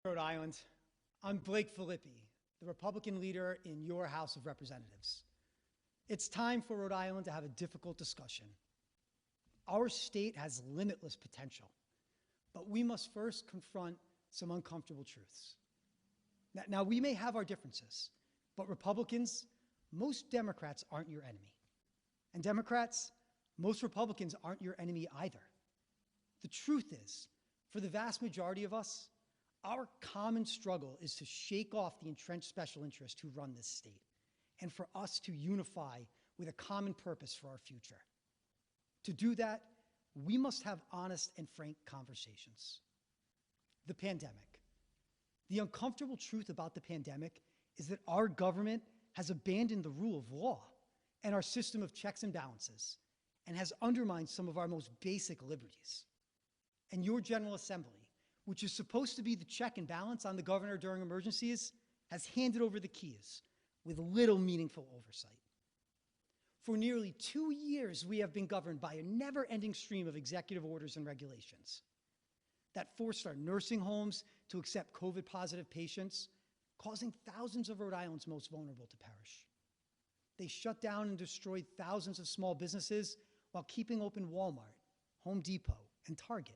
Rhode Island. I'm Blake Filippi, the Republican leader in your House of Representatives. It's time for Rhode Island to have a difficult discussion. Our state has limitless potential, but we must first confront some uncomfortable truths. Now, we may have our differences, but Republicans, most Democrats aren't your enemy. And Democrats, most Republicans aren't your enemy either. The truth is, for the vast majority of us, our common struggle is to shake off the entrenched special interests who run this state, and for us to unify with a common purpose for our future. To do that, we must have honest and frank conversations. The pandemic. The uncomfortable truth about the pandemic is that our government has abandoned the rule of law and our system of checks and balances, and has undermined some of our most basic liberties. And your General Assembly, which is supposed to be the check and balance on the governor during emergencies, has handed over the keys with little meaningful oversight. For nearly 2 years, we have been governed by a never-ending stream of executive orders and regulations that forced our nursing homes to accept COVID-positive patients, causing thousands of Rhode Island's most vulnerable to perish. They shut down and destroyed thousands of small businesses while keeping open Walmart, Home Depot, and Target.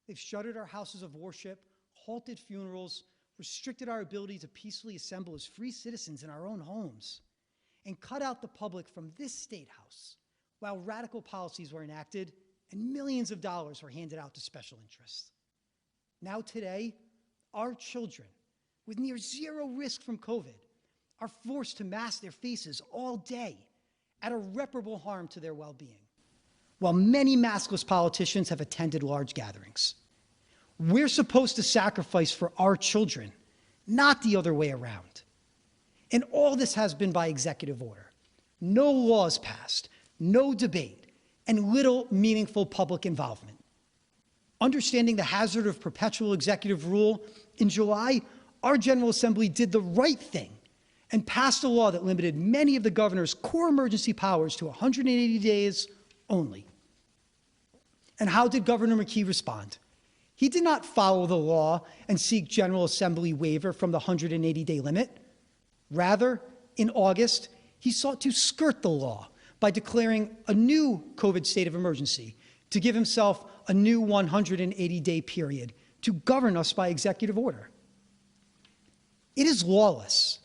They've shuttered our houses of worship, halted funerals, restricted our ability to peacefully assemble as free citizens in our own homes, and cut out the public from this state house while radical policies were enacted and millions of dollars were handed out to special interests. Now today, our children, with near zero risk from COVID, are forced to mask their faces all day at irreparable harm to their well-being, while many maskless politicians have attended large gatherings. We're supposed to sacrifice for our children, not the other way around. And all this has been by executive order. No laws passed, no debate, and little meaningful public involvement. Understanding the hazard of perpetual executive rule, in July, our General Assembly did the right thing and passed a law that limited many of the governor's core emergency powers to 180 days only. And how did Governor McKee respond? He did not follow the law and seek General Assembly waiver from the 180-day limit. Rather, in August, he sought to skirt the law by declaring a new COVID state of emergency to give himself a new 180-day period to govern us by executive order. It is lawless.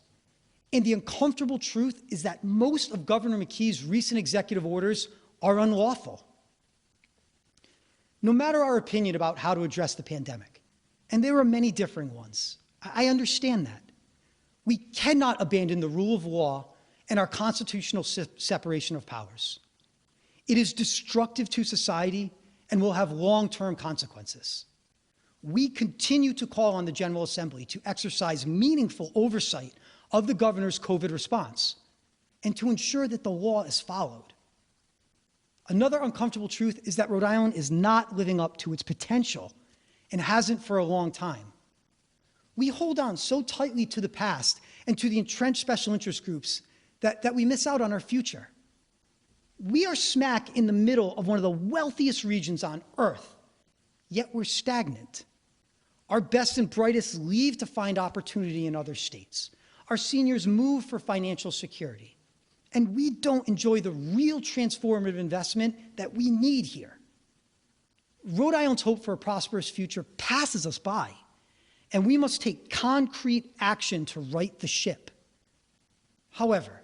And the uncomfortable truth is that most of Governor McKee's recent executive orders are unlawful. No matter our opinion about how to address the pandemic, and there are many differing ones, I understand that, we cannot abandon the rule of law and our constitutional separation of powers. It is destructive to society and will have long-term consequences. We continue to call on the General Assembly to exercise meaningful oversight of the governor's COVID response and to ensure that the law is followed. Another uncomfortable truth is that Rhode Island is not living up to its potential and hasn't for a long time. We hold on so tightly to the past and to the entrenched special interest groups that we miss out on our future. We are smack in the middle of one of the wealthiest regions on earth, yet we're stagnant. Our best and brightest leave to find opportunity in other states. Our seniors move for financial security. And we don't enjoy the real transformative investment that we need here. Rhode Island's hope for a prosperous future passes us by, and we must take concrete action to right the ship. However,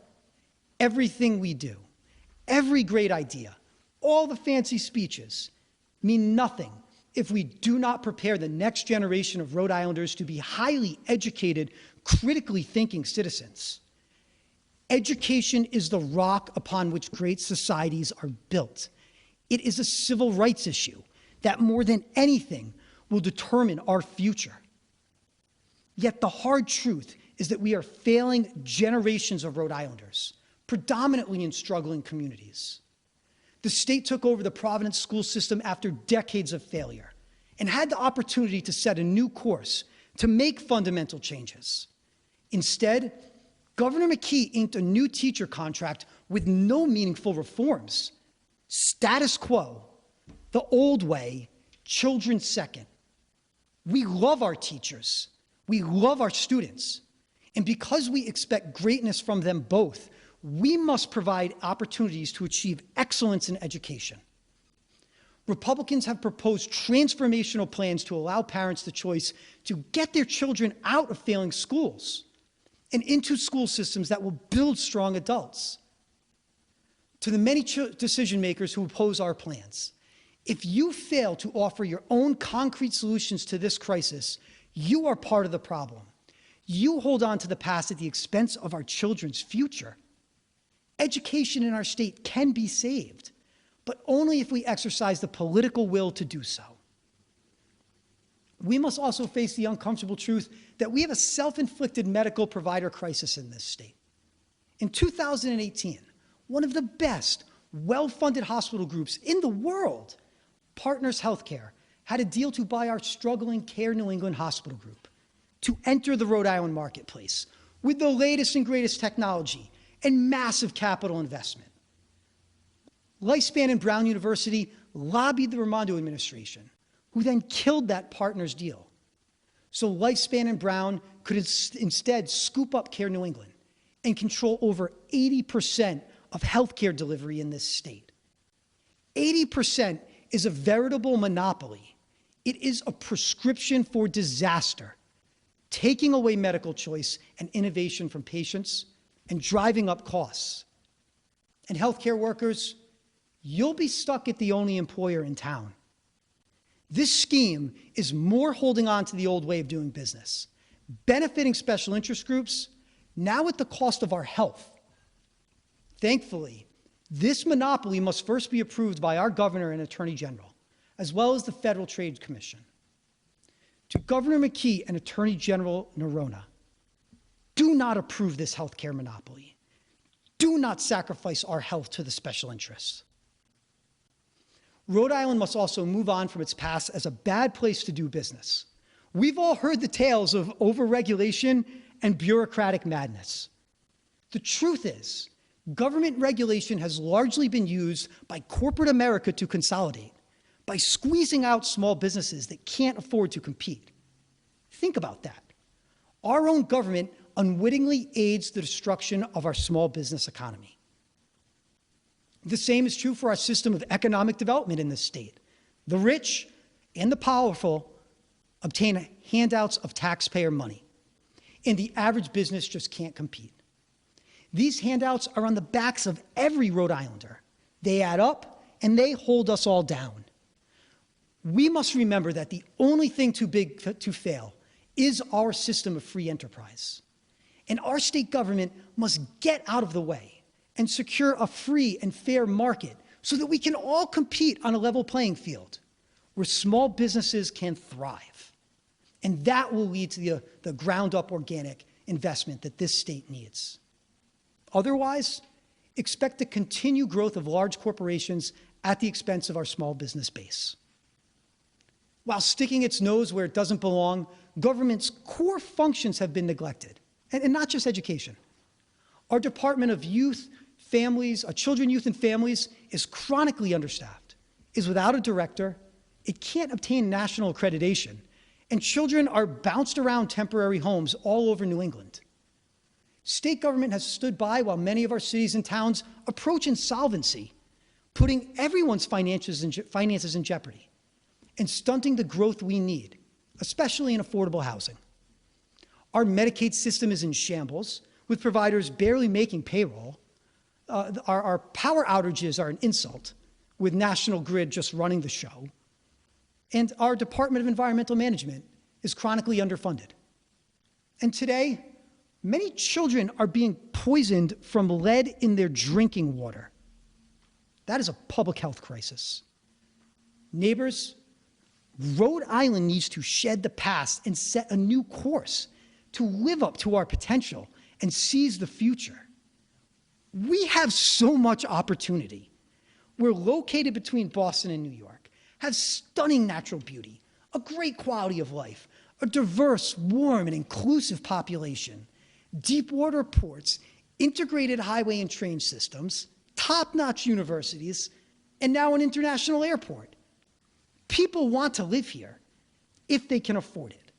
everything we do, every great idea, all the fancy speeches mean nothing if we do not prepare the next generation of Rhode Islanders to be highly educated, critically thinking citizens. Education is the rock upon which great societies are built. It is a civil rights issue that more than anything will determine our future. Yet the hard truth is that we are failing generations of Rhode Islanders, predominantly in struggling communities. The state took over the Providence school system after decades of failure and had the opportunity to set a new course to make fundamental changes. Instead, Governor McKee inked a new teacher contract with no meaningful reforms. Status quo, the old way, children second. We love our teachers. We love our students. And because we expect greatness from them both, we must provide opportunities to achieve excellence in education. Republicans have proposed transformational plans to allow parents the choice to get their children out of failing schools and into school systems that will build strong adults. To the many decision makers who oppose our plans, if you fail to offer your own concrete solutions to this crisis, you are part of the problem. You hold on to the past at the expense of our children's future. Education in our state can be saved, but only if we exercise the political will to do so. We must also face the uncomfortable truth that we have a self-inflicted medical provider crisis in this state. In 2018, one of the best, well-funded hospital groups in the world, Partners Healthcare, had a deal to buy our struggling Care New England Hospital Group to enter the Rhode Island marketplace with the latest and greatest technology and massive capital investment. Lifespan and Brown University lobbied the Raimondo administration, who then killed that Partners deal. So Lifespan and Brown could instead scoop up Care New England and control over 80% of healthcare delivery in this state. 80% is a veritable monopoly. It is a prescription for disaster, taking away medical choice and innovation from patients and driving up costs. And healthcare workers, you'll be stuck at the only employer in town. This scheme is more holding on to the old way of doing business, benefiting special interest groups, now at the cost of our health. Thankfully, this monopoly must first be approved by our governor and attorney general, as well as the Federal Trade Commission. To Governor McKee and Attorney General Nerona, do not approve this healthcare monopoly. Do not sacrifice our health to the special interests. Rhode Island must also move on from its past as a bad place to do business. We've all heard the tales of overregulation and bureaucratic madness. The truth is, government regulation has largely been used by corporate America to consolidate, by squeezing out small businesses that can't afford to compete. Think about that. Our own government unwittingly aids the destruction of our small business economy. The same is true for our system of economic development in this state. The rich and the powerful obtain handouts of taxpayer money, and the average business just can't compete. These handouts are on the backs of every Rhode Islander. They add up, and they hold us all down. We must remember that the only thing too big to fail is our system of free enterprise. And our state government must get out of the way and secure a free and fair market so that we can all compete on a level playing field where small businesses can thrive. And that will lead to the ground-up organic investment that this state needs. Otherwise, expect the continued growth of large corporations at the expense of our small business base. While sticking its nose where it doesn't belong, government's core functions have been neglected, and not just education. Our Department of Children, Youth, and Families is chronically understaffed, is without a director, it can't obtain national accreditation, and children are bounced around temporary homes all over New England. State government has stood by while many of our cities and towns approach insolvency, putting everyone's finances in jeopardy and stunting the growth we need, especially in affordable housing. Our Medicaid system is in shambles, with providers barely making payroll. Our power outages are an insult, with National Grid just running the show. And our Department of Environmental Management is chronically underfunded. And today, many children are being poisoned from lead in their drinking water. That is a public health crisis. Neighbors, Rhode Island needs to shed the past and set a new course to live up to our potential and seize the future. We have so much opportunity. We're located between Boston and New York, have stunning natural beauty, a great quality of life, a diverse, warm, and inclusive population, deep water ports, integrated highway and train systems, top-notch universities, and now an international airport. People want to live here. if they can afford it.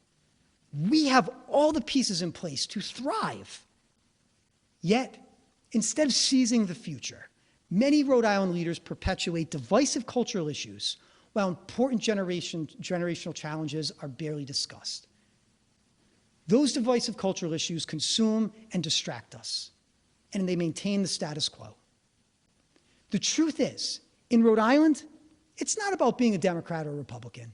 We have all the pieces in place to thrive. Yet, instead of seizing the future, many Rhode Island leaders perpetuate divisive cultural issues while important generational challenges are barely discussed. Those divisive cultural issues consume and distract us, and they maintain the status quo. The truth is, in Rhode Island, it's not about being a Democrat or a Republican.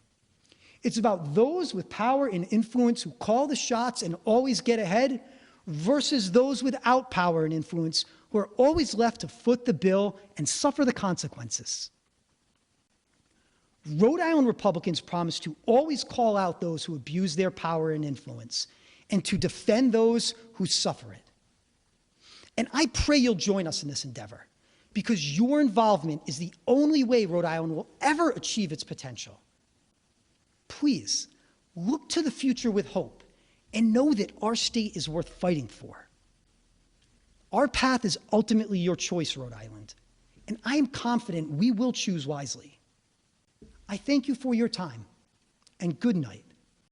It's about those with power and influence who call the shots and always get ahead versus those without power and influence who are always left to foot the bill and suffer the consequences. Rhode Island Republicans promise to always call out those who abuse their power and influence and to defend those who suffer it. And I pray you'll join us in this endeavor, because your involvement is the only way Rhode Island will ever achieve its potential. Please, look to the future with hope and know that our state is worth fighting for. Our path is ultimately your choice, Rhode Island, and I am confident we will choose wisely. I thank you for your time, and good night.